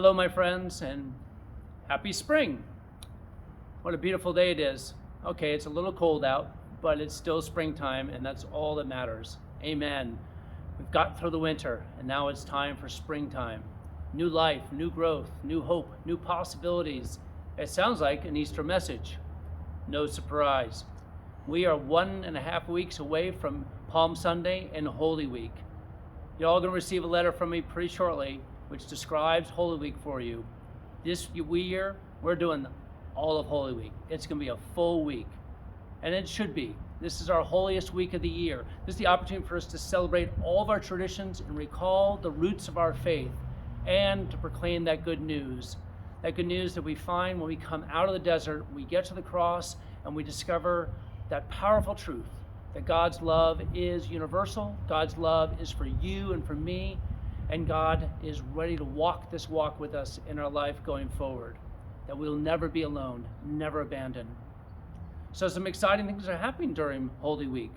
Hello, my friends, and happy spring. What a beautiful day it is. Okay, it's a little cold out, but it's still springtime, and that's all that matters. Amen. We've got through the winter, and now it's time for springtime. New life, new growth, new hope, new possibilities. It sounds like an Easter message. No surprise. We are 1.5 weeks away from Palm Sunday and Holy Week. You're all going to receive a letter from me pretty shortly which describes Holy Week for you. This year, we're doing all of Holy Week. It's going to be a full week, and it should be. This is our holiest week of the year. This is the opportunity for us to celebrate all of our traditions and recall the roots of our faith, and to proclaim that good news that we find when we come out of the desert, we get to the cross, and we discover that powerful truth that God's love is universal, God's love is for you and for me, and God is ready to walk this walk with us in our life going forward, that we'll never be alone, never abandoned. So some exciting things are happening during Holy Week.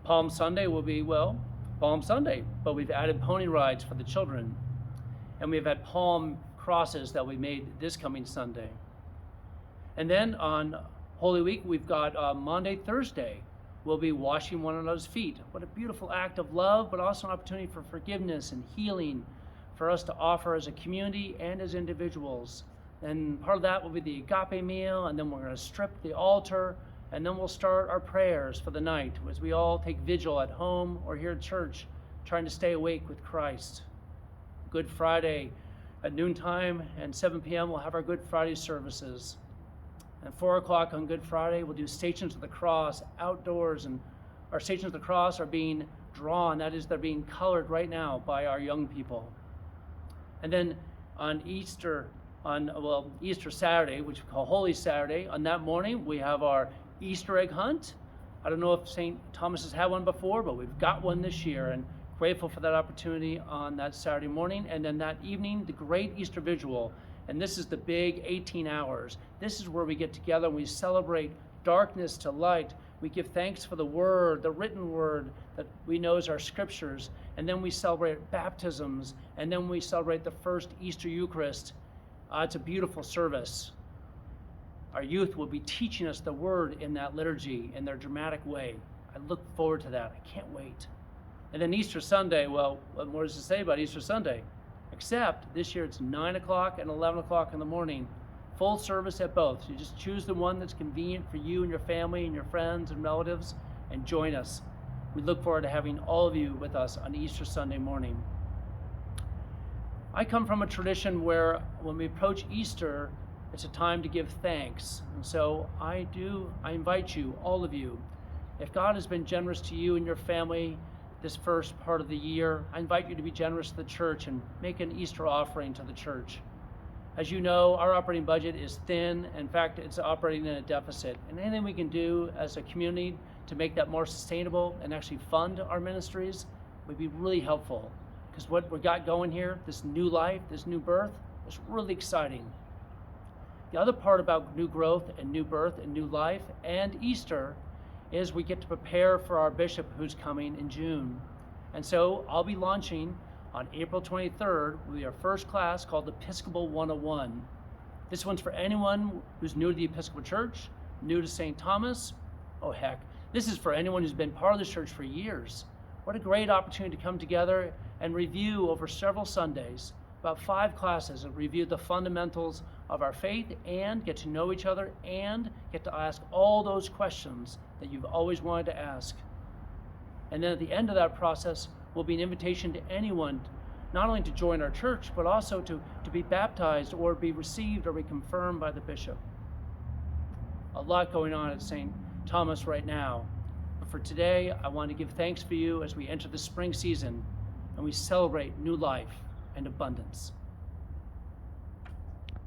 Palm Sunday will be, Palm Sunday, but we've added pony rides for the children, and we've had palm crosses that we made this coming Sunday. And then on Holy Week, we've got Maundy Thursday. We'll be washing one another's feet. What a beautiful act of love, but also an opportunity for forgiveness and healing for us to offer as a community and as individuals. And part of that will be the agape meal, and then we're going to strip the altar, and then we'll start our prayers for the night as we all take vigil at home or here at church, trying to stay awake with Christ. Good Friday at noontime and 7 p.m. we'll have our Good Friday services. At 4 o'clock on Good Friday, we'll do Stations of the Cross outdoors, and our Stations of the Cross are being drawn. That is, they're being colored right now by our young people. And then on Easter Saturday, which we call Holy Saturday, on that morning, we have our Easter egg hunt. I don't know if St. Thomas has had one before, but we've got one this year, and grateful for that opportunity on that Saturday morning. And then that evening, the great Easter Vigil. And this is the big 18 hours. This is where we get together and we celebrate darkness to light. We give thanks for the word, the written word that we know is our scriptures. And then we celebrate baptisms. And then we celebrate the first Easter Eucharist. It's a beautiful service. Our youth will be teaching us the word in that liturgy in their dramatic way. I look forward to that. I can't wait. And then Easter Sunday, what more does it say about Easter Sunday? Except this year it's 9 o'clock and 11 o'clock in the morning. Full service at both. So you just choose the one that's convenient for you and your family and your friends and relatives, and join us. We look forward to having all of you with us on Easter Sunday morning. I come from a tradition where when we approach Easter, it's a time to give thanks. And so I invite you, all of you, if God has been generous to you and your family this first part of the year, I invite you to be generous to the church and make an Easter offering to the church. As you know, our operating budget is thin. In fact, it's operating in a deficit. And anything we can do as a community to make that more sustainable and actually fund our ministries would be really helpful. Because what we got going here, this new life, this new birth, is really exciting. The other part about new growth and new birth and new life and Easter is we get to prepare for our bishop who's coming in June. And so I'll be launching on April 23rd with our first class called Episcopal 101. This one's for anyone who's new to the Episcopal Church, new to St. Thomas. Oh heck, this is for anyone who's been part of the church for years. What a great opportunity to come together and review over several Sundays, about 5 classes that review the fundamentals of our faith and get to know each other and get to ask all those questions that you've always wanted to ask. And then at the end of that process will be an invitation to anyone not only to join our church, but also to be baptized or be received or be confirmed by the bishop. A lot going on at St. Thomas right now. But for today, I want to give thanks for you as we enter the spring season and we celebrate new life and abundance.